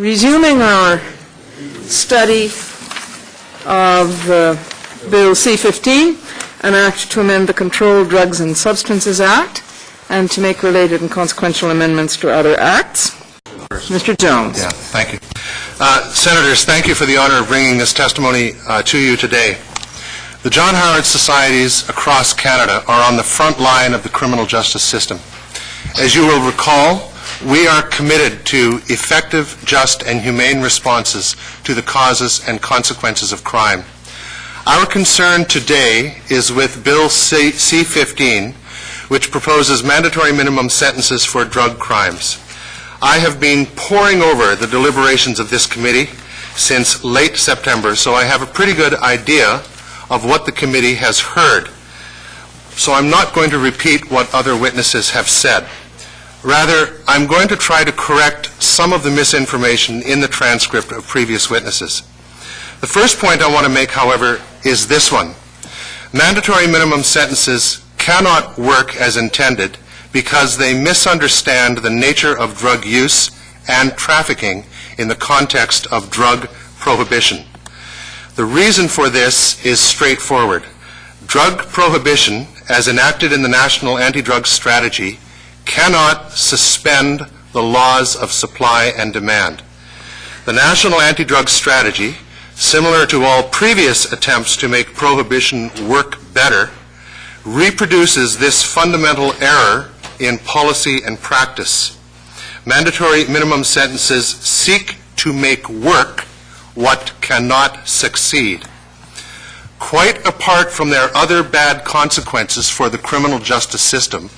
Resuming our study of Bill C-15, an act to amend the Controlled Drugs and Substances Act and to make related and consequential amendments to other acts. Mr. Jones. Yeah, thank you. Senators, thank you for the honor of bringing this testimony to you today. The John Howard Societies across Canada are on the front line of the criminal justice system. As you will recall, we are committed to effective, just, and humane responses to the causes and consequences of crime. Our concern today is with Bill C-15, which proposes mandatory minimum sentences for drug crimes. I have been poring over the deliberations of this committee since late September, so I have a pretty good idea of what the committee has heard. So I'm not going to repeat what other witnesses have said. Rather, I'm going to try to correct some of the misinformation in the transcript of previous witnesses. The first point I want to make, however, is this one. Mandatory minimum sentences cannot work as intended because they misunderstand the nature of drug use and trafficking in the context of drug prohibition. The reason for this is straightforward. Drug prohibition, as enacted in the National Anti-Drug Strategy, cannot suspend the laws of supply and demand. The National Anti-Drug Strategy, similar to all previous attempts to make prohibition work better, reproduces this fundamental error in policy and practice. Mandatory minimum sentences seek to make work what cannot succeed. Quite apart from their other bad consequences for the criminal justice system,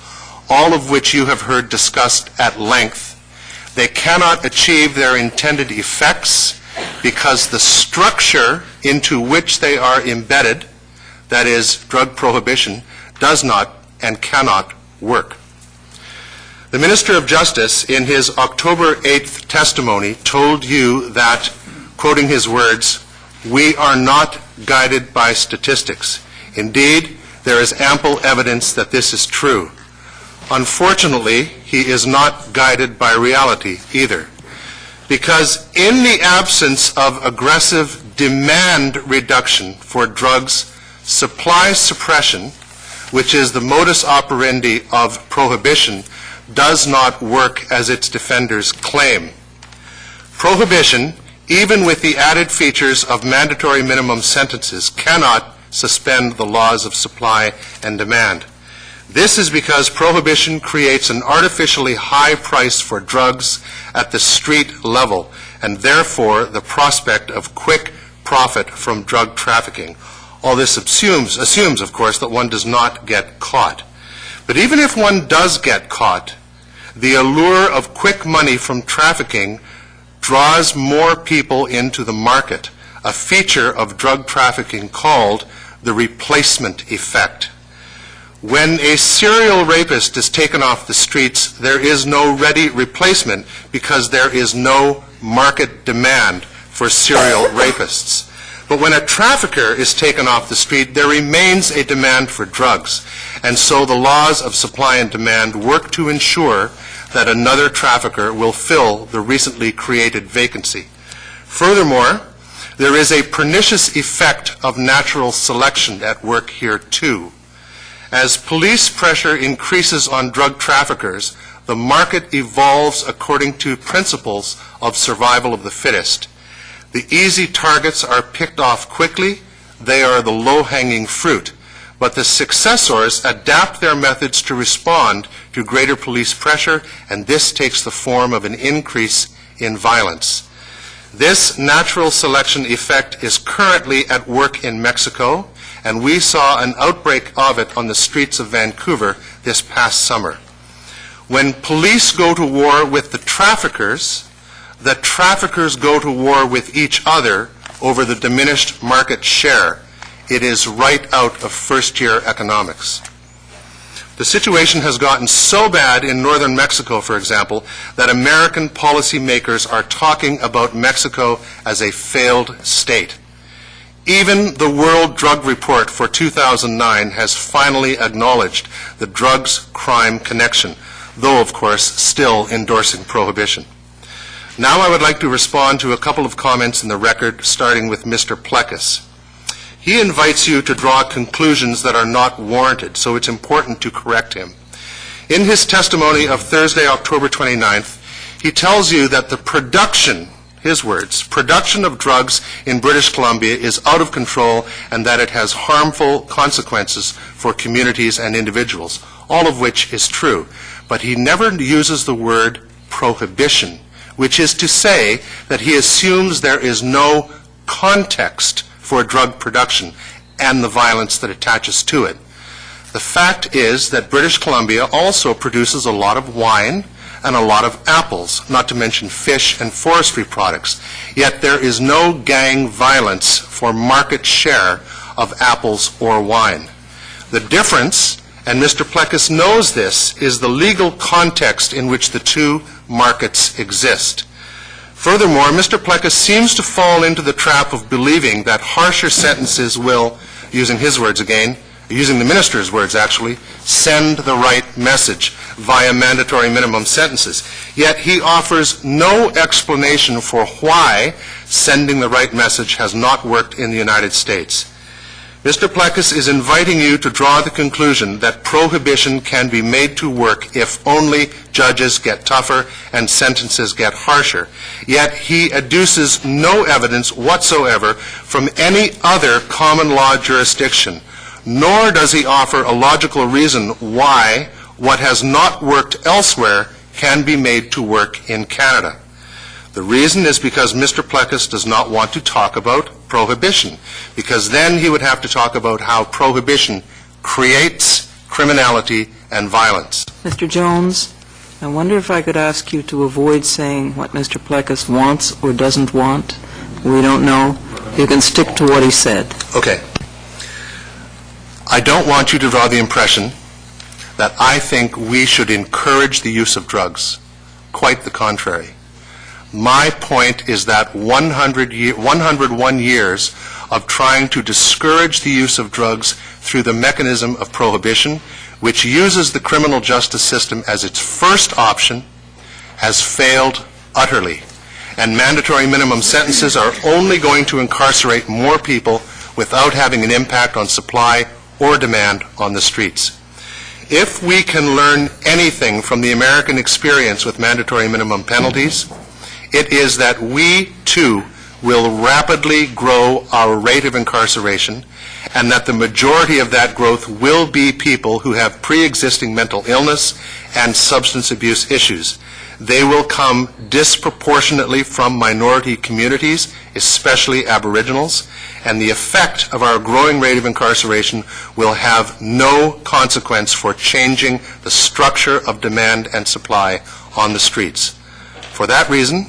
all of which you have heard discussed at length, they cannot achieve their intended effects because the structure into which they are embedded, that is, drug prohibition, does not and cannot work. The Minister of Justice, in his October 8th testimony, told you that, quoting his words, "We are not guided by statistics. Indeed, there is ample evidence that this is true." Unfortunately, he is not guided by reality either, because in the absence of aggressive demand reduction for drugs, supply suppression, which is the modus operandi of prohibition, does not work as its defenders claim. Prohibition, even with the added features of mandatory minimum sentences, cannot suspend the laws of supply and demand. This is because prohibition creates an artificially high price for drugs at the street level, and therefore the prospect of quick profit from drug trafficking. All this assumes, of course, that one does not get caught. But even if one does get caught, the allure of quick money from trafficking draws more people into the market, a feature of drug trafficking called the replacement effect. When a serial rapist is taken off the streets, there is no ready replacement because there is no market demand for serial rapists. But when a trafficker is taken off the street, there remains a demand for drugs. And so the laws of supply and demand work to ensure that another trafficker will fill the recently created vacancy. Furthermore, there is a pernicious effect of natural selection at work here too. As police pressure increases on drug traffickers, the market evolves according to principles of survival of the fittest. The easy targets are picked off quickly. They are the low-hanging fruit. But the successors adapt their methods to respond to greater police pressure, and this takes the form of an increase in violence. This natural selection effect is currently at work in Mexico, and we saw an outbreak of it on the streets of Vancouver this past summer. When police go to war with the traffickers go to war with each other over the diminished market share. It is right out of first-year economics. The situation has gotten so bad in northern Mexico, for example, that American policymakers are talking about Mexico as a failed state. Even the World Drug Report for 2009 has finally acknowledged the drugs-crime connection, though, of course, still endorsing prohibition. Now I would like to respond to a couple of comments in the record, starting with Mr. Plecas. He invites you to draw conclusions that are not warranted, so it's important to correct him. In his testimony of Thursday, October 29th, he tells you that the production, his words, production of drugs in British Columbia is out of control and that it has harmful consequences for communities and individuals, all of which is true. But he never uses the word prohibition, which is to say that he assumes there is no context for drug production and the violence that attaches to it. The fact is that British Columbia also produces a lot of wine and a lot of apples, not to mention fish and forestry products. Yet there is no gang violence for market share of apples or wine. The difference, and Mr. Plecas knows this, is the legal context in which the two markets exist. Furthermore, Mr. Plecas seems to fall into the trap of believing that harsher sentences will, using his words again, using the minister's words actually, send the right message via mandatory minimum sentences. Yet he offers no explanation for why sending the right message has not worked in the United States. Mr. Plecas is inviting you to draw the conclusion that prohibition can be made to work if only judges get tougher and sentences get harsher. Yet he adduces no evidence whatsoever from any other common law jurisdiction, nor does he offer a logical reason why what has not worked elsewhere can be made to work in Canada. The reason is because Mr. Plecas does not want to talk about prohibition, because then he would have to talk about how prohibition creates criminality and violence. Mr. Jones, I wonder if I could ask you to avoid saying what Mr. Plecas wants or doesn't want. We don't know. You can stick to what he said. Okay. I don't want you to draw the impression that I think we should encourage the use of drugs. Quite the contrary. My point is that 101 years of trying to discourage the use of drugs through the mechanism of prohibition, which uses the criminal justice system as its first option, has failed utterly. And mandatory minimum sentences are only going to incarcerate more people without having an impact on supply or demand on the streets. If we can learn anything from the American experience with mandatory minimum penalties, it is that we, too, will rapidly grow our rate of incarceration, and that the majority of that growth will be people who have pre-existing mental illness and substance abuse issues. They will come disproportionately from minority communities, especially Aboriginals, and the effect of our growing rate of incarceration will have no consequence for changing the structure of demand and supply on the streets. For that reason,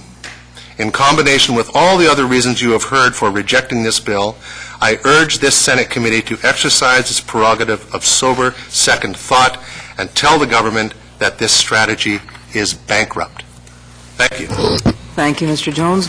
in combination with all the other reasons you have heard for rejecting this bill, I urge this Senate committee to exercise its prerogative of sober second thought and tell the government that this strategy is bankrupt. Thank you. Thank you, Mr. Jones.